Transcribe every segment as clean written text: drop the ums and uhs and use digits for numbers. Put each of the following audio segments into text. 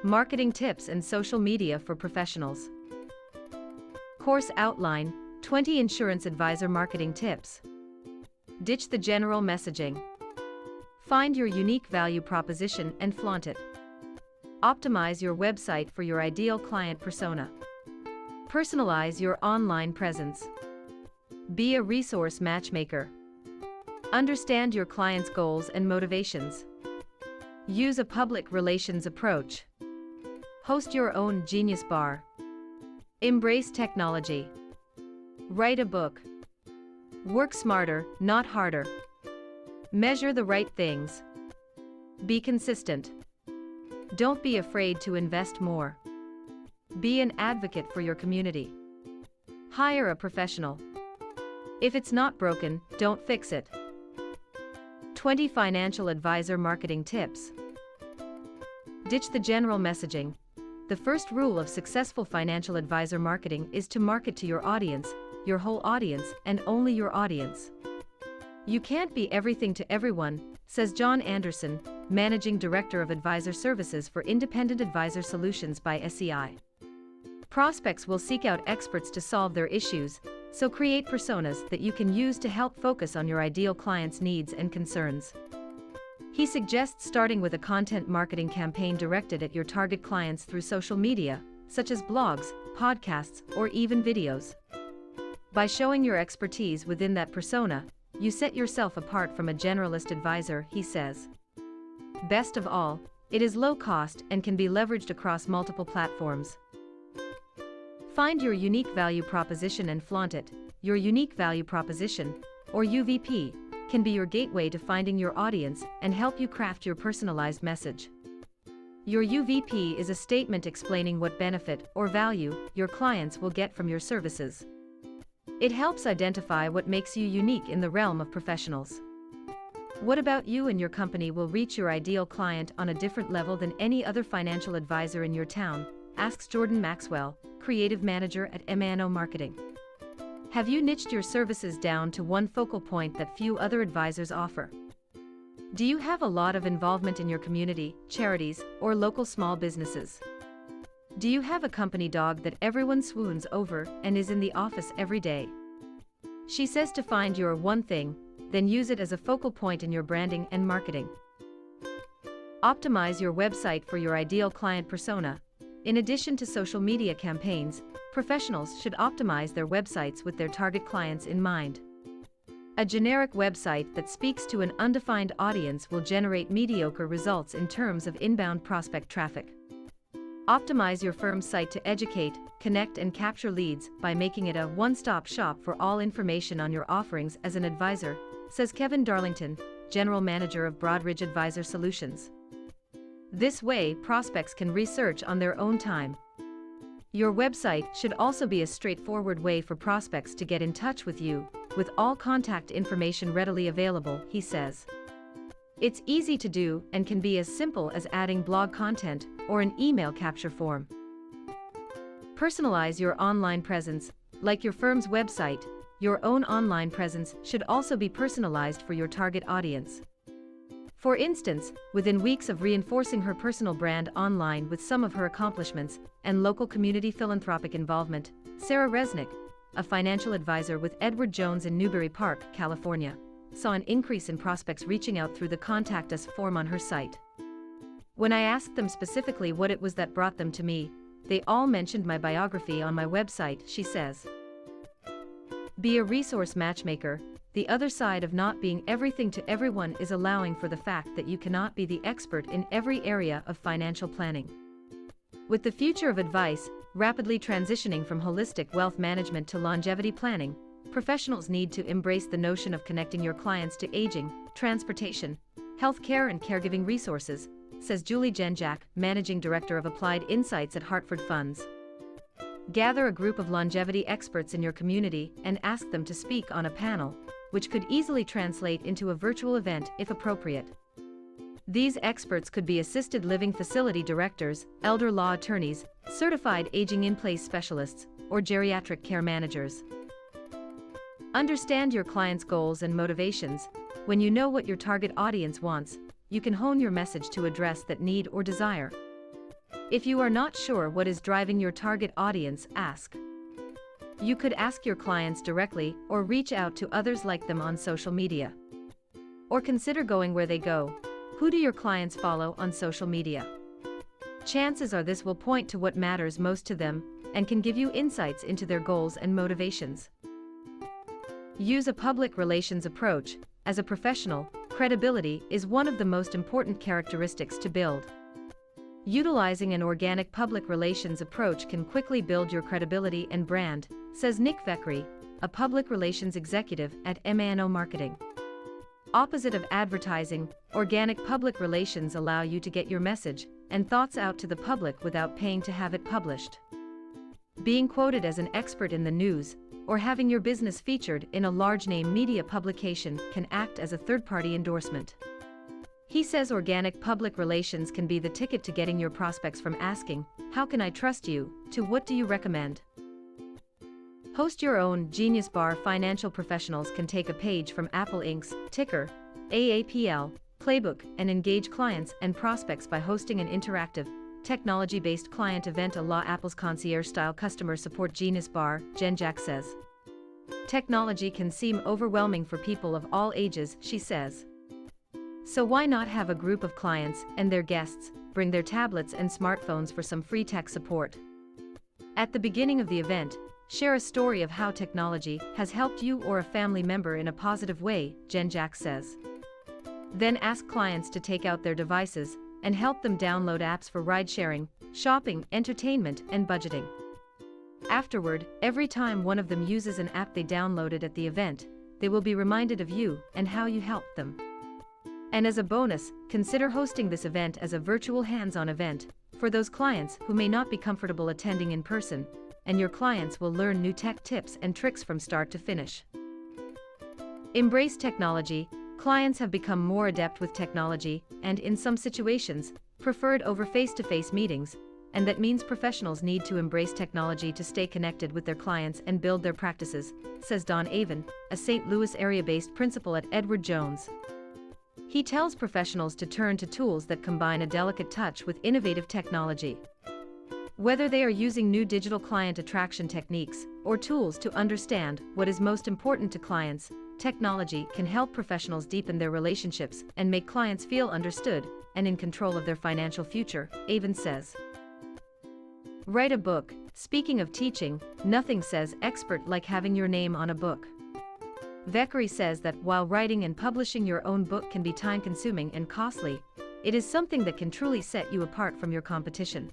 Marketing tips and social media for professionals. Course outline, 20 insurance advisor marketing tips. Ditch the general messaging. Find your unique value proposition and flaunt it. Optimize your website for your ideal client persona. Personalize your online presence. Be a resource matchmaker. Understand your client's goals and motivations. Use a public relations approach. Host your own Genius Bar. Embrace technology. Write a book. Work smarter, not harder. Measure the right things. Be consistent. Don't be afraid to invest more. Be an advocate for your community. Hire a professional. If it's not broken, don't fix it. 20 financial advisor marketing tips. Ditch the general messaging. The first rule of successful financial advisor marketing is to market to your audience, your whole audience, and only your audience. You can't be everything to everyone, says John Anderson, Managing Director of Advisor Services for Independent Advisor Solutions by SEI. Prospects will seek out experts to solve their issues, so create personas that you can use to help focus on your ideal client's needs and concerns. He suggests starting with a content marketing campaign directed at your target clients through social media, such as blogs, podcasts, or even videos. By showing your expertise within that persona, you set yourself apart from a generalist advisor, he says. Best of all, it is low cost and can be leveraged across multiple platforms. Find your unique value proposition and flaunt it. Your unique value proposition, or UVP, can be your gateway to finding your audience and help you craft your personalized message. Your UVP is a statement explaining what benefit or value your clients will get from your services. It helps identify what makes you unique in the realm of professionals. What about you and your company will reach your ideal client on a different level than any other financial advisor in your town? Asks Jordan Maxwell, Creative Manager at M&O Marketing. Have you niched your services down to one focal point that few other advisors offer? Do you have a lot of involvement in your community, charities, or local small businesses? Do you have a company dog that everyone swoons over and is in the office every day? She says to find your one thing, then use it as a focal point in your branding and marketing. Optimize your website for your ideal client persona. In addition to social media campaigns, professionals should optimize their websites with their target clients in mind. A generic website that speaks to an undefined audience will generate mediocre results in terms of inbound prospect traffic. Optimize your firm's site to educate, connect, and capture leads by making it a one-stop shop for all information on your offerings as an advisor, says Kevin Darlington, General Manager of Broadridge Advisor Solutions. This way, prospects can research on their own time. Your website should also be a straightforward way for prospects to get in touch with you, with all contact information readily available, he says. It's easy to do and can be as simple as adding blog content or an email capture form. Personalize your online presence. Like your firm's website, your own online presence should also be personalized for your target audience. For instance, within weeks of reinforcing her personal brand online with some of her accomplishments and local community philanthropic involvement, Sarah Resnick, a financial advisor with Edward Jones in Newbury Park, California, saw an increase in prospects reaching out through the Contact Us form on her site. When I asked them specifically what it was that brought them to me, they all mentioned my biography on my website, she says. Be a resource matchmaker. The other side of not being everything to everyone is allowing for the fact that you cannot be the expert in every area of financial planning. With the future of advice rapidly transitioning from holistic wealth management to longevity planning, professionals need to embrace the notion of connecting your clients to aging, transportation, healthcare, and caregiving resources, says Julie Genjak, Managing Director of Applied Insights at Hartford Funds. Gather a group of longevity experts in your community and ask them to speak on a panel, which could easily translate into a virtual event if appropriate. These experts could be assisted living facility directors, elder law attorneys, certified aging in place specialists, or geriatric care managers. Understand your client's goals and motivations. When you know what your target audience wants, you can hone your message to address that need or desire. If you are not sure what is driving your target audience, ask. You could ask your clients directly or reach out to others like them on social media. Or consider going where they go. Who do your clients follow on social media? Chances are this will point to what matters most to them and can give you insights into their goals and motivations. Use a public relations approach. As a professional, credibility is one of the most important characteristics to build. Utilizing an organic public relations approach can quickly build your credibility and brand, says Nick Veckery, a public relations executive at MANO Marketing. Opposite of advertising, organic public relations allow you to get your message and thoughts out to the public without paying to have it published. Being quoted as an expert in the news, or having your business featured in a large-name media publication can act as a third-party endorsement. He says organic public relations can be the ticket to getting your prospects from asking, "How can I trust you?" to "What do you recommend?" Host your own Genius Bar. Financial professionals can take a page from Apple Inc.'s ticker, AAPL, playbook and engage clients and prospects by hosting an interactive, technology-based client event a la Apple's concierge-style customer support. Genius Bar, Jen Jack says. Technology can seem overwhelming for people of all ages, she says. So why not have a group of clients and their guests bring their tablets and smartphones for some free tech support? At the beginning of the event, share a story of how technology has helped you or a family member in a positive way, Jen Jack says. Then ask clients to take out their devices and help them download apps for ride-sharing, shopping, entertainment, and budgeting. Afterward, every time one of them uses an app they downloaded at the event, they will be reminded of you and how you helped them. And as a bonus, consider hosting this event as a virtual hands-on event for those clients who may not be comfortable attending in person, and your clients will learn new tech tips and tricks from start to finish. Embrace technology. Clients have become more adept with technology and, in some situations, preferred over face-to-face meetings, and that means professionals need to embrace technology to stay connected with their clients and build their practices, says Don Avon, a St. Louis area-based principal at Edward Jones. He tells professionals to turn to tools that combine a delicate touch with innovative technology. Whether they are using new digital client attraction techniques or tools to understand what is most important to clients, technology can help professionals deepen their relationships and make clients feel understood and in control of their financial future, Avon says. Write a book. Speaking of teaching, nothing says expert like having your name on a book. Veckery says that while writing and publishing your own book can be time-consuming and costly, it is something that can truly set you apart from your competition.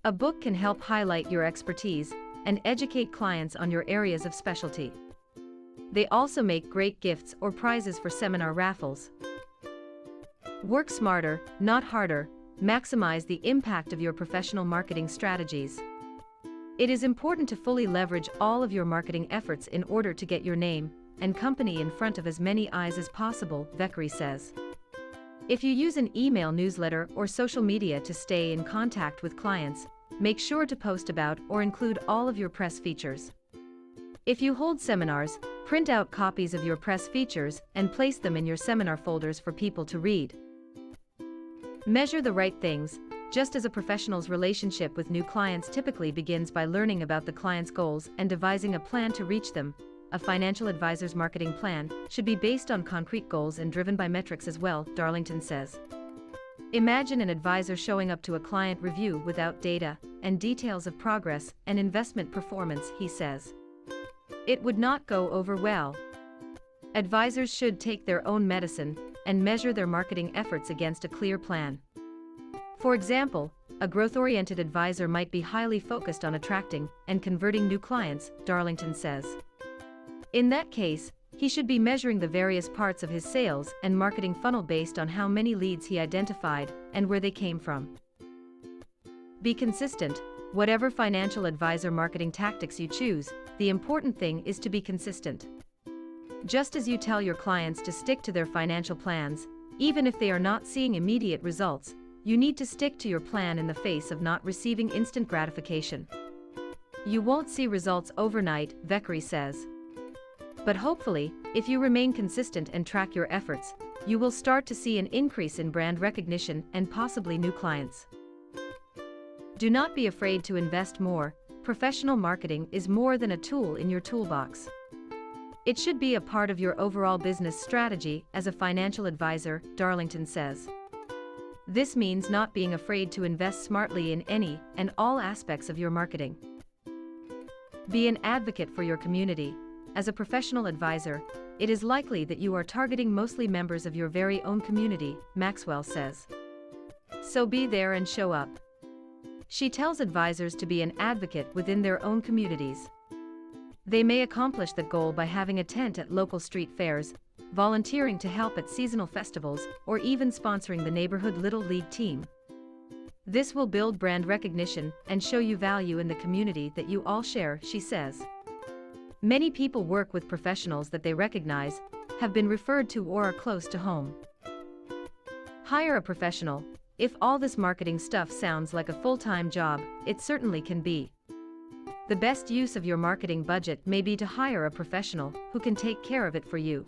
A book can help highlight your expertise and educate clients on your areas of specialty. They also make great gifts or prizes for seminar raffles. Work smarter, not harder. Maximize the impact of your professional marketing strategies. It is important to fully leverage all of your marketing efforts in order to get your name and company in front of as many eyes as possible, Veckery says. If you use an email newsletter or social media to stay in contact with clients, make sure to post about or include all of your press features. If you hold seminars, print out copies of your press features and place them in your seminar folders for people to read. Measure the right things. Just as a professional's relationship with new clients typically begins by learning about the client's goals and devising a plan to reach them, a financial advisor's marketing plan should be based on concrete goals and driven by metrics as well, Darlington says. Imagine an advisor showing up to a client review without data and details of progress and investment performance, he says. It would not go over well. Advisors should take their own medicine and measure their marketing efforts against a clear plan. For example, a growth-oriented advisor might be highly focused on attracting and converting new clients, Darlington says. In that case, he should be measuring the various parts of his sales and marketing funnel based on how many leads he identified and where they came from. Be consistent. Whatever financial advisor marketing tactics you choose, the important thing is to be consistent. Just as you tell your clients to stick to their financial plans, even if they are not seeing immediate results, you need to stick to your plan in the face of not receiving instant gratification. You won't see results overnight, Veckery says. But hopefully, if you remain consistent and track your efforts, you will start to see an increase in brand recognition and possibly new clients. Do not be afraid to invest more. Professional marketing is more than a tool in your toolbox. It should be a part of your overall business strategy as a financial advisor, Darlington says. This means not being afraid to invest smartly in any and all aspects of your marketing. Be an advocate for your community. As a professional advisor, it is likely that you are targeting mostly members of your very own community, Maxwell says. So be there and show up. She tells advisors to be an advocate within their own communities. They may accomplish that goal by having a tent at local street fairs, volunteering to help at seasonal festivals, or even sponsoring the neighborhood Little League team. This will build brand recognition and show you value in the community that you all share, she says. Many people work with professionals that they recognize, have been referred to, or are close to home. Hire a professional. If all this marketing stuff sounds like a full-time job, it certainly can be. The best use of your marketing budget may be to hire a professional who can take care of it for you.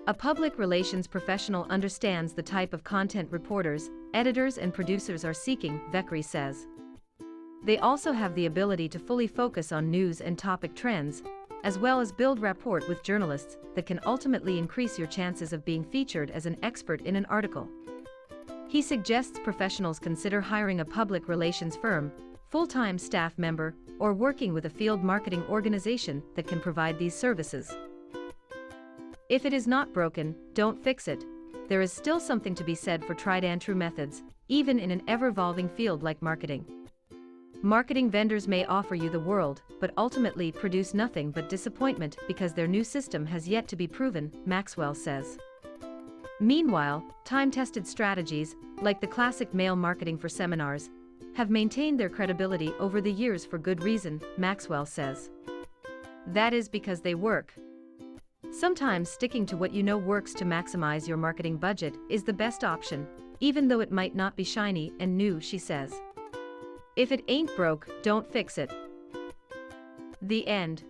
A public relations professional understands the type of content reporters, editors, and producers are seeking, Vekri says. They also have the ability to fully focus on news and topic trends, as well as build rapport with journalists that can ultimately increase your chances of being featured as an expert in an article. He suggests professionals consider hiring a public relations firm, full-time staff member, or working with a field marketing organization that can provide these services. If it is not broken, don't fix it. There is still something to be said for tried-and-true methods, even in an ever-evolving field like marketing. Marketing vendors may offer you the world, but ultimately produce nothing but disappointment because their new system has yet to be proven, Maxwell says. Meanwhile, time-tested strategies, like the classic mail marketing for seminars, have maintained their credibility over the years for good reason, Maxwell says. That is because they work. Sometimes sticking to what you know works to maximize your marketing budget is the best option, even though it might not be shiny and new, she says. If it ain't broke, don't fix it. The end.